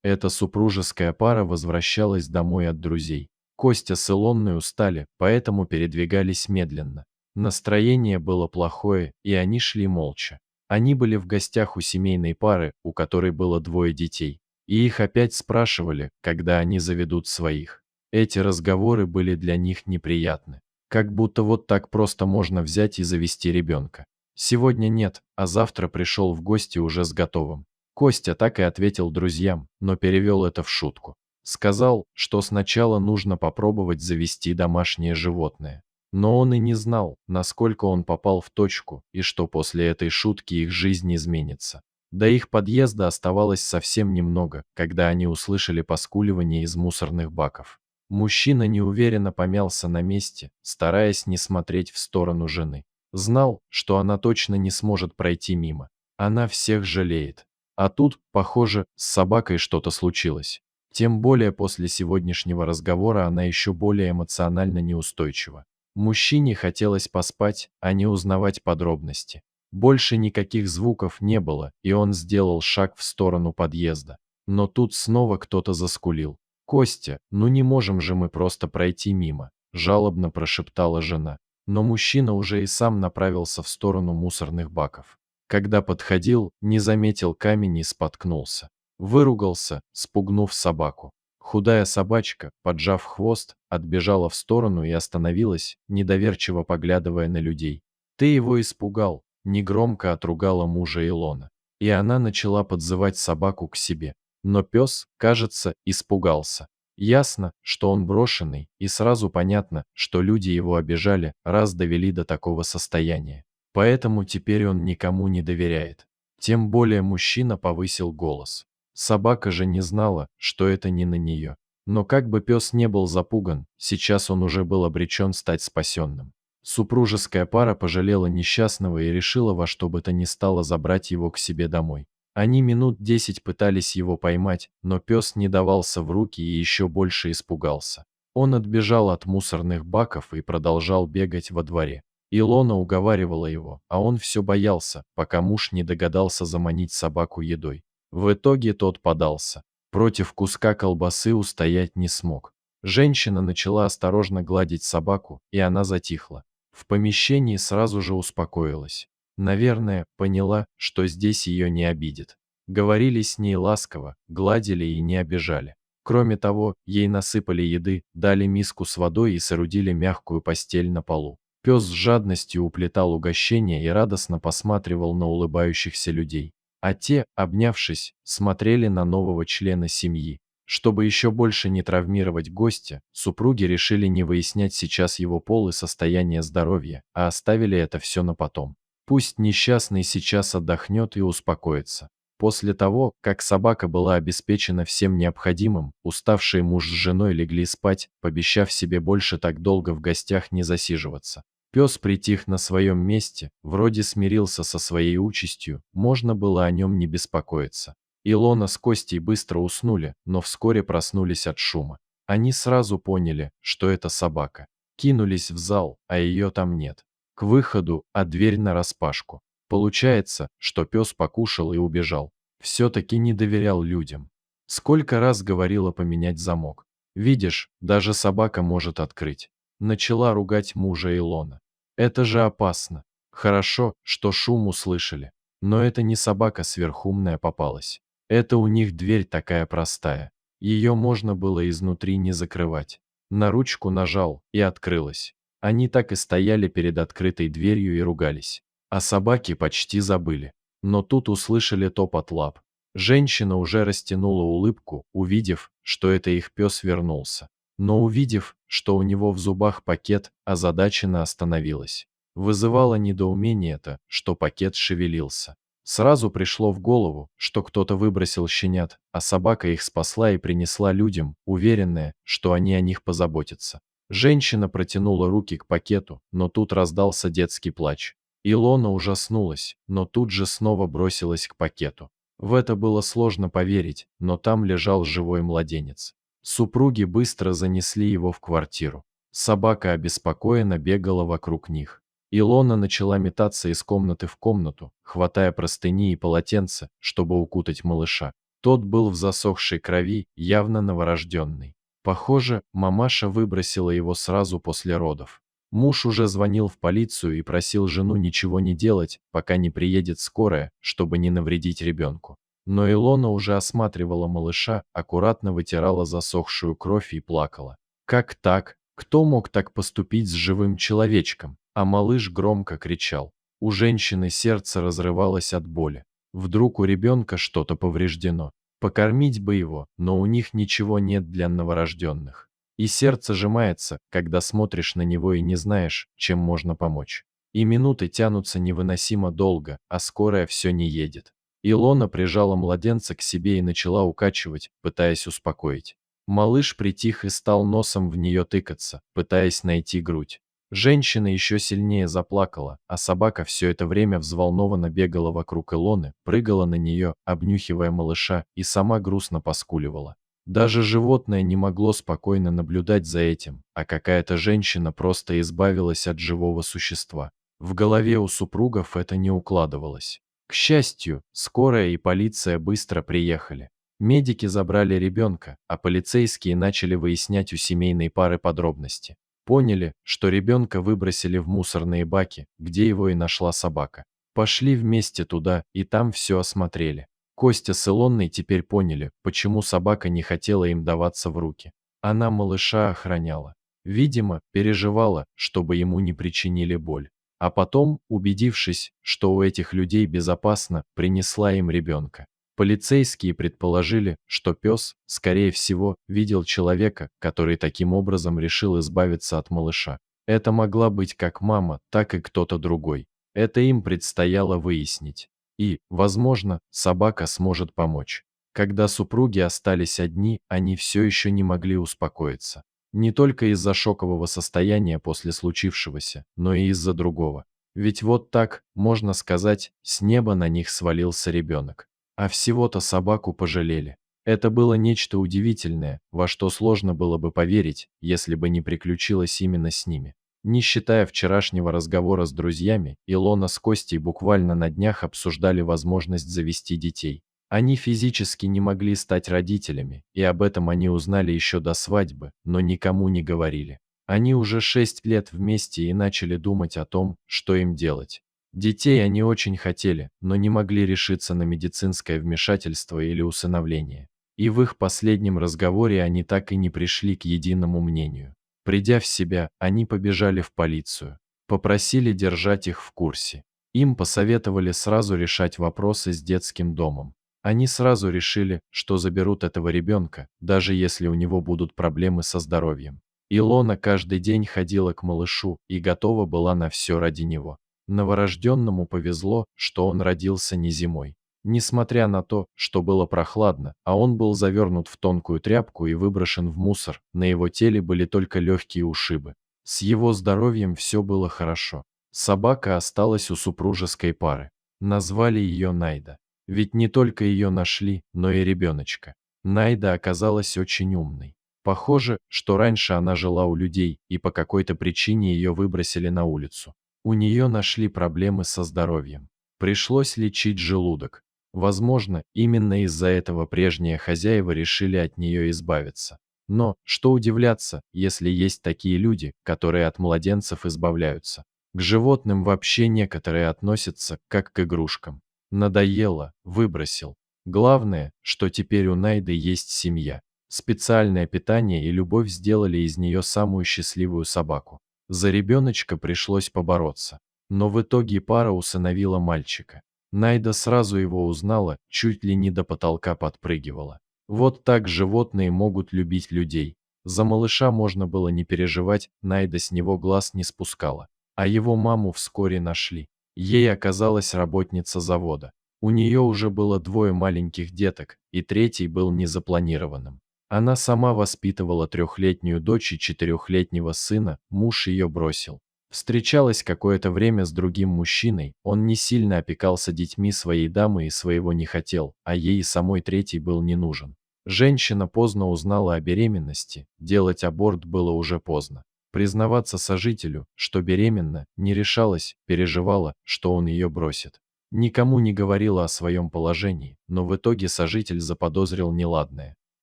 Эта супружеская пара возвращалась домой от друзей. Костя с Илонной устали, поэтому передвигались медленно. Настроение было плохое, и они шли молча. Они были в гостях у семейной пары, у которой было двое детей. И их опять спрашивали, когда они заведут своих. Эти разговоры были для них неприятны. Как будто вот так просто можно взять и завести ребенка. Сегодня нет, а завтра пришел в гости уже с готовым. Костя так и ответил друзьям, но перевел это в шутку. Сказал, что сначала нужно попробовать завести домашнее животное. Но он и не знал, насколько он попал в точку, и что после этой шутки их жизнь изменится. До их подъезда оставалось совсем немного, когда они услышали поскуливание из мусорных баков. Мужчина неуверенно помялся на месте, стараясь не смотреть в сторону жены. Знал, что она точно не сможет пройти мимо. Она всех жалеет. А тут, похоже, с собакой что-то случилось. Тем более после сегодняшнего разговора она еще более эмоционально неустойчива. Мужчине хотелось поспать, а не узнавать подробности. Больше никаких звуков не было, и он сделал шаг в сторону подъезда. Но тут снова кто-то заскулил. «Костя, ну не можем же мы просто пройти мимо», – жалобно прошептала жена. Но мужчина уже и сам направился в сторону мусорных баков. Когда подходил, не заметил камень и споткнулся. Выругался, спугнув собаку. Худая собачка, поджав хвост, отбежала в сторону и остановилась, недоверчиво поглядывая на людей. «Ты его испугал», – негромко отругала мужа Илона. И она начала подзывать собаку к себе. Но пес, кажется, испугался. Ясно, что он брошенный, и сразу понятно, что люди его обижали, раз довели до такого состояния. Поэтому теперь он никому не доверяет. Тем более мужчина повысил голос. Собака же не знала, что это не на нее. Но как бы пес не был запуган, сейчас он уже был обречен стать спасенным. Супружеская пара пожалела несчастного и решила во что бы то ни стало забрать его к себе домой. Они минут 10 пытались его поймать, но пес не давался в руки и еще больше испугался. Он отбежал от мусорных баков и продолжал бегать во дворе. Илона уговаривала его, а он все боялся, пока муж не догадался заманить собаку едой. В итоге тот подался. Против куска колбасы устоять не смог. Женщина начала осторожно гладить собаку, и она затихла. В помещении сразу же успокоилась. Наверное, поняла, что здесь ее не обидят. Говорили с ней ласково, гладили и не обижали. Кроме того, ей насыпали еды, дали миску с водой и соорудили мягкую постель на полу. Пес с жадностью уплетал угощение и радостно посматривал на улыбающихся людей. А те, обнявшись, смотрели на нового члена семьи. Чтобы еще больше не травмировать гостя, супруги решили не выяснять сейчас его пол и состояние здоровья, а оставили это все на потом. Пусть несчастный сейчас отдохнет и успокоится. После того, как собака была обеспечена всем необходимым, уставшие муж с женой легли спать, пообещав себе больше так долго в гостях не засиживаться. Пес притих на своем месте, вроде смирился со своей участью, можно было о нем не беспокоиться. Илона с Костей быстро уснули, но вскоре проснулись от шума. Они сразу поняли, что это собака. Кинулись в зал, а ее там нет. К выходу, а дверь нараспашку. Получается, что пес покушал и убежал. Все-таки не доверял людям. Сколько раз говорила поменять замок. Видишь, даже собака может открыть. Начала ругать мужа Илона. Это же опасно. Хорошо, что шум услышали. Но это не собака сверхумная попалась. Это у них дверь такая простая. Ее можно было изнутри не закрывать. На ручку нажал, и открылась. Они так и стояли перед открытой дверью и ругались. А собаки почти забыли. Но тут услышали топот лап. Женщина уже растянула улыбку, увидев, что это их пес вернулся. Но увидев, что у него в зубах пакет, озадаченно остановилась. Вызывало недоумение то, что пакет шевелился. Сразу пришло в голову, что кто-то выбросил щенят, а собака их спасла и принесла людям, уверенная, что они о них позаботятся. Женщина протянула руки к пакету, но тут раздался детский плач. Илона ужаснулась, но тут же снова бросилась к пакету. В это было сложно поверить, но там лежал живой младенец. Супруги быстро занесли его в квартиру. Собака обеспокоенно бегала вокруг них. Илона начала метаться из комнаты в комнату, хватая простыни и полотенце, чтобы укутать малыша. Тот был в засохшей крови, явно новорожденный. Похоже, мамаша выбросила его сразу после родов. Муж уже звонил в полицию и просил жену ничего не делать, пока не приедет скорая, чтобы не навредить ребенку. Но Илона уже осматривала малыша, аккуратно вытирала засохшую кровь и плакала. Как так? Кто мог так поступить с живым человечком? А малыш громко кричал. У женщины сердце разрывалось от боли. Вдруг у ребенка что-то повреждено. Покормить бы его, но у них ничего нет для новорожденных. И сердце сжимается, когда смотришь на него и не знаешь, чем можно помочь. И минуты тянутся невыносимо долго, а скорая все не едет. Илона прижала младенца к себе и начала укачивать, пытаясь успокоить. Малыш притих и стал носом в нее тыкаться, пытаясь найти грудь. Женщина еще сильнее заплакала, а собака все это время взволнованно бегала вокруг Илоны, прыгала на нее, обнюхивая малыша, и сама грустно поскуливала. Даже животное не могло спокойно наблюдать за этим, а какая-то женщина просто избавилась от живого существа. В голове у супругов это не укладывалось. К счастью, скорая и полиция быстро приехали. Медики забрали ребенка, а полицейские начали выяснять у семейной пары подробности. Поняли, что ребенка выбросили в мусорные баки, где его и нашла собака. Пошли вместе туда, и там все осмотрели. Костя с Илонной теперь поняли, почему собака не хотела им даваться в руки. Она малыша охраняла. Видимо, переживала, чтобы ему не причинили боль. А потом, убедившись, что у этих людей безопасно, принесла им ребенка. Полицейские предположили, что пес, скорее всего, видел человека, который таким образом решил избавиться от малыша. Это могла быть как мама, так и кто-то другой. Это им предстояло выяснить. И, возможно, собака сможет помочь. Когда супруги остались одни, они все еще не могли успокоиться. Не только из-за шокового состояния после случившегося, но и из-за другого. Ведь вот так, можно сказать, с неба на них свалился ребенок. А всего-то собаку пожалели. Это было нечто удивительное, во что сложно было бы поверить, если бы не приключилось именно с ними. Не считая вчерашнего разговора с друзьями, Илона с Костей буквально на днях обсуждали возможность завести детей. Они физически не могли стать родителями, и об этом они узнали еще до свадьбы, но никому не говорили. Они уже 6 лет вместе и начали думать о том, что им делать. Детей они очень хотели, но не могли решиться на медицинское вмешательство или усыновление. И в их последнем разговоре они так и не пришли к единому мнению. Придя в себя, они побежали в полицию. Попросили держать их в курсе. Им посоветовали сразу решать вопросы с детским домом. Они сразу решили, что заберут этого ребенка, даже если у него будут проблемы со здоровьем. Илона каждый день ходила к малышу и готова была на все ради него. Новорожденному повезло, что он родился не зимой. Несмотря на то, что было прохладно, а он был завернут в тонкую тряпку и выброшен в мусор, на его теле были только легкие ушибы. С его здоровьем все было хорошо. Собака осталась у супружеской пары. Назвали ее Найда. Ведь не только ее нашли, но и ребеночка. Найда оказалась очень умной. Похоже, что раньше она жила у людей, и по какой-то причине ее выбросили на улицу. У нее нашли проблемы со здоровьем. Пришлось лечить желудок. Возможно, именно из-за этого прежние хозяева решили от нее избавиться. Но, что удивляться, если есть такие люди, которые от младенцев избавляются. К животным вообще некоторые относятся, как к игрушкам. Надоело, выбросил. Главное, что теперь у Найды есть семья. Специальное питание и любовь сделали из нее самую счастливую собаку. За ребеночка пришлось побороться. Но в итоге пара усыновила мальчика. Найда сразу его узнала, чуть ли не до потолка подпрыгивала. Вот так животные могут любить людей. За малыша можно было не переживать, Найда с него глаз не спускала. А его маму вскоре нашли. Ей оказалась работница завода. У нее уже было 2 маленьких деток, и третий был незапланированным. Она сама воспитывала 3-летнюю дочь и 4-летнего сына, муж ее бросил. Встречалась какое-то время с другим мужчиной, он не сильно опекался детьми своей дамы и своего не хотел, а ей и самой третий был не нужен. Женщина поздно узнала о беременности, делать аборт было уже поздно. Признаваться сожителю, что беременна, не решалась, переживала, что он ее бросит. Никому не говорила о своем положении, но в итоге сожитель заподозрил неладное.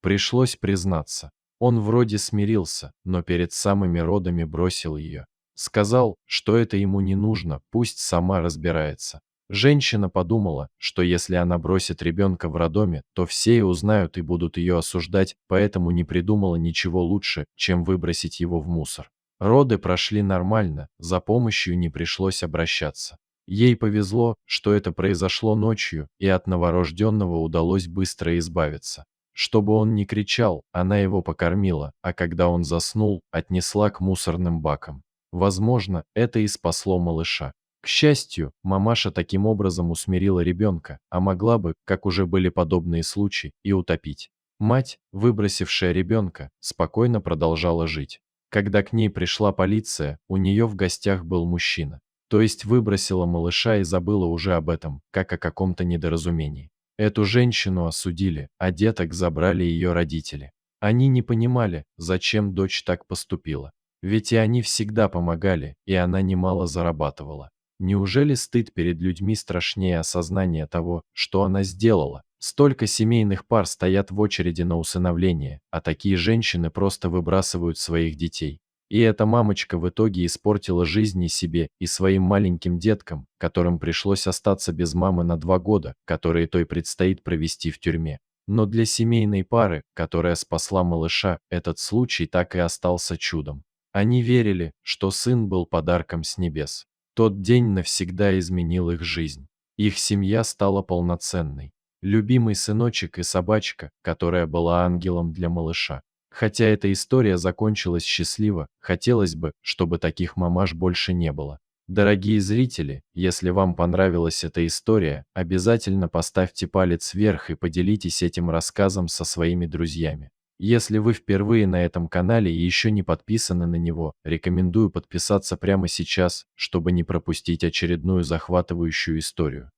Пришлось признаться. Он вроде смирился, но перед самыми родами бросил ее. Сказал, что это ему не нужно, пусть сама разбирается. Женщина подумала, что если она бросит ребенка в роддоме, то все и узнают и будут ее осуждать, поэтому не придумала ничего лучше, чем выбросить его в мусор. Роды прошли нормально, за помощью не пришлось обращаться. Ей повезло, что это произошло ночью, и от новорожденного удалось быстро избавиться. Чтобы он не кричал, она его покормила, а когда он заснул, отнесла к мусорным бакам. Возможно, это и спасло малыша. К счастью, мамаша таким образом усмирила ребенка, а могла бы, как уже были подобные случаи, и утопить. Мать, выбросившая ребенка, спокойно продолжала жить. Когда к ней пришла полиция, у нее в гостях был мужчина. То есть выбросила малыша и забыла уже об этом, как о каком-то недоразумении. Эту женщину осудили, а деток забрали ее родители. Они не понимали, зачем дочь так поступила. Ведь и они всегда помогали, и она немало зарабатывала. Неужели стыд перед людьми страшнее осознания того, что она сделала? Столько семейных пар стоят в очереди на усыновление, а такие женщины просто выбрасывают своих детей. И эта мамочка в итоге испортила жизнь и себе, и своим маленьким деткам, которым пришлось остаться без мамы на 2 года, которые той предстоит провести в тюрьме. Но для семейной пары, которая спасла малыша, этот случай так и остался чудом. Они верили, что сын был подарком с небес. Тот день навсегда изменил их жизнь. Их семья стала полноценной. Любимый сыночек и собачка, которая была ангелом для малыша. Хотя эта история закончилась счастливо, хотелось бы, чтобы таких мамаш больше не было. Дорогие зрители, если вам понравилась эта история, обязательно поставьте палец вверх и поделитесь этим рассказом со своими друзьями. Если вы впервые на этом канале и еще не подписаны на него, рекомендую подписаться прямо сейчас, чтобы не пропустить очередную захватывающую историю.